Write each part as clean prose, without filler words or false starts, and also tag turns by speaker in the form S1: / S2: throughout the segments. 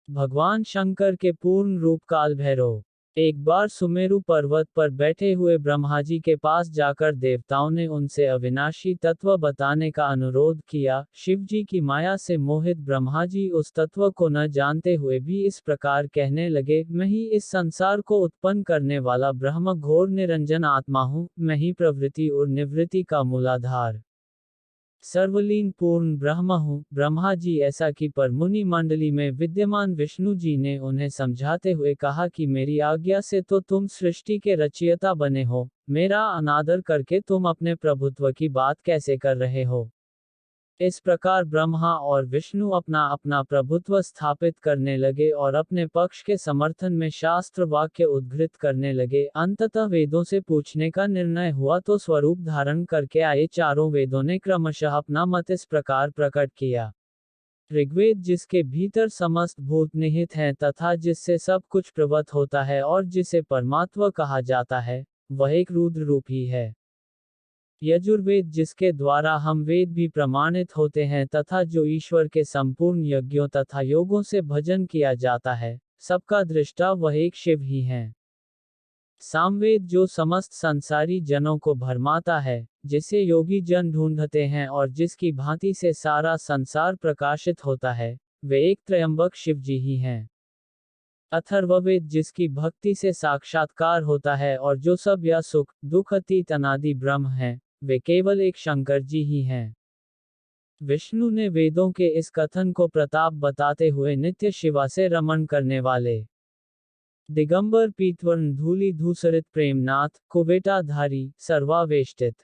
S1: भगवान शंकर के पूर्ण रूप काल भैरव। एक बार सुमेरु पर्वत पर बैठे हुए ब्रह्माजी के पास जाकर देवताओं ने उनसे अविनाशी तत्व बताने का अनुरोध किया। शिवजी की माया से मोहित ब्रह्माजी उस तत्व को न जानते हुए भी इस प्रकार कहने लगे, मैं ही इस संसार को उत्पन्न करने वाला ब्रह्म घोर निरंजन आत्मा हूँ, मैं ही प्रवृत्ति और निवृत्ति का मूलाधार सर्वलीन पूर्ण ब्रह्म हूँ। ब्रह्मा जी ऐसा कि पर मुनि मंडली में विद्यमान विष्णु जी ने उन्हें समझाते हुए कहा कि मेरी आज्ञा से तो तुम सृष्टि के रचयिता बने हो, मेरा अनादर करके तुम अपने प्रभुत्व की बात कैसे कर रहे हो। इस प्रकार ब्रह्मा और विष्णु अपना अपना प्रभुत्व स्थापित करने लगे और अपने पक्ष के समर्थन में शास्त्र वाक्य उद्धृत करने लगे। अंततः वेदों से पूछने का निर्णय हुआ तो स्वरूप धारण करके आए चारों वेदों ने क्रमशः अपना मत इस प्रकार प्रकट किया। ऋग्वेद जिसके भीतर समस्त भूत निहित हैं तथा जिससे सब कुछ प्रवत होता है और जिसे परमात्मा कहा जाता है, वह एक रुद्र रूप ही है। यजुर्वेद जिसके द्वारा हम वेद भी प्रमाणित होते हैं तथा जो ईश्वर के संपूर्ण यज्ञों तथा योगों से भजन किया जाता है, सबका दृष्टा वह एक शिव ही हैं। सामवेद जो समस्त संसारी जनों को भरमाता है, जिसे योगी जन ढूंढते हैं और जिसकी भांति से सारा संसार प्रकाशित होता है, वे एक त्रयंबक शिव जी ही हैं। अथर्ववेद जिसकी भक्ति से साक्षात्कार होता है और जो सब या सुख दुख अतीत अनादि ब्रह्म हैं, वे केवल एक शंकर जी ही हैं। विष्णु ने वेदों के इस कथन को प्रताप बताते हुए नित्य शिवा से रमण करने वाले दिगंबर पीतवर्ण धूलि धूसरित प्रेमनाथ कुबेटाधारी सर्वावेष्टित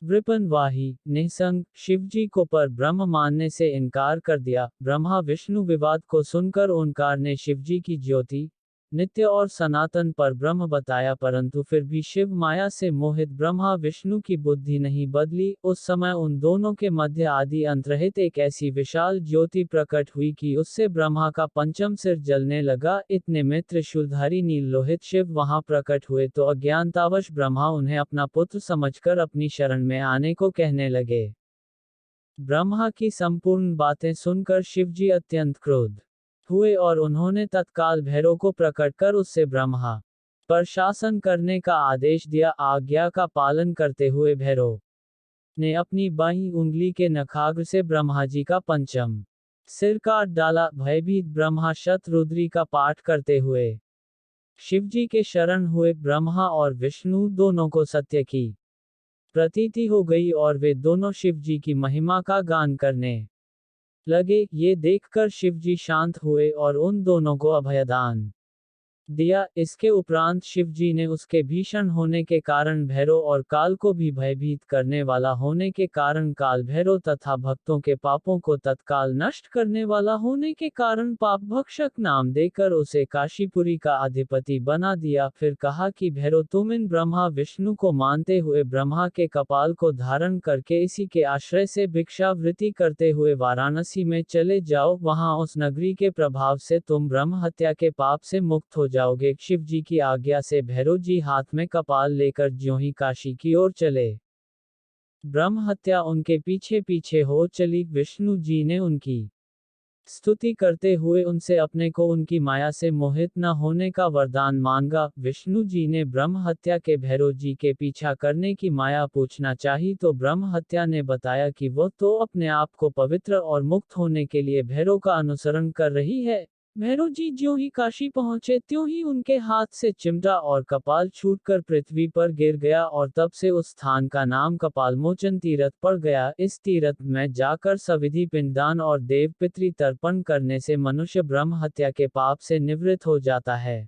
S1: वृपनवाही निसंग शिवजी को पर ब्रह्म मानने से इनकार कर दिया। ब्रह्मा विष्णु विवाद को सुनकर ओंकार ने शिवजी की ज्योति नित्य और सनातन पर ब्रह्म बताया, परंतु फिर भी शिव माया से मोहित ब्रह्मा विष्णु की बुद्धि नहीं बदली। उस समय उन दोनों के मध्य आदि अंतरहित एक ऐसी विशाल ज्योति प्रकट हुई कि उससे ब्रह्मा का पंचम सिर जलने लगा। इतने में त्रिशूलधारी नील लोहित शिव वहां प्रकट हुए तो अज्ञानतावश ब्रह्मा उन्हें अपना पुत्र समझकर अपनी शरण में आने को कहने लगे। ब्रह्मा की संपूर्ण बातें सुनकर शिवजी अत्यंत क्रोध हुए और उन्होंने तत्काल भैरव को प्रकट कर उससे ब्रह्मा पर शासन करने का आदेश दिया। आज्ञा का पालन करते हुए भैरव ने अपनी बाईं उंगली के नखाग्र से ब्रह्मा जी का पंचम सिर काट डाला। भयभीत ब्रह्मा शतरुद्री का पाठ करते हुए शिवजी के शरण हुए। ब्रह्मा और विष्णु दोनों को सत्य की प्रतीति हो गई और वे दोनों शिवजी की महिमा का गान करने लगे। ये देखकर शिवजी शांत हुए और उन दोनों को अभयदान दिया। इसके उपरांत शिवजी ने उसके भीषण होने के कारण भैरव और काल को भी भयभीत करने वाला होने के कारण काल भैरव तथा भक्तों के पापों को तत्काल नष्ट करने वाला होने के कारण पाप भक्षक नाम देकर उसे काशीपुरी का अधिपति बना दिया। फिर कहा कि भैरव तुम इन ब्रह्मा विष्णु को मानते हुए ब्रह्मा के कपाल को धारण करके इसी के आश्रय से भिक्षावृत्ति करते हुए वाराणसी में चले जाओ। वहां उस नगरी के प्रभाव से तुम ब्रह्म हत्या के पाप से मुक्त हो जाओगे। शिवजी की आज्ञा से भैरव जी हाथ में कपाल लेकर ज्यों ही काशी की ओर चले, ब्रह्म हत्या उनके पीछे पीछे हो चली। विष्णु जी ने उनकी स्तुति करते हुए उनसे अपने को उनकी माया से मोहित न होने का वरदान मांगा। विष्णु जी ने ब्रह्म हत्या के भैरव जी के पीछा करने की माया पूछना चाही तो ब्रह्म हत्या ने बताया कि वह तो अपने आप को पवित्र और मुक्त होने के लिए भैरव का अनुसरण कर रही है। भैरव जी ज्यों ही काशी पहुंचे त्यों ही उनके हाथ से चिमटा और कपाल छूटकर पृथ्वी पर गिर गया और तब से उस स्थान का नाम कपालमोचन तीर्थ पड़ गया। इस तीर्थ में जाकर सविधि पिंडदान और देव पितृ तर्पण करने से मनुष्य ब्रह्म हत्या के पाप से निवृत्त हो जाता है।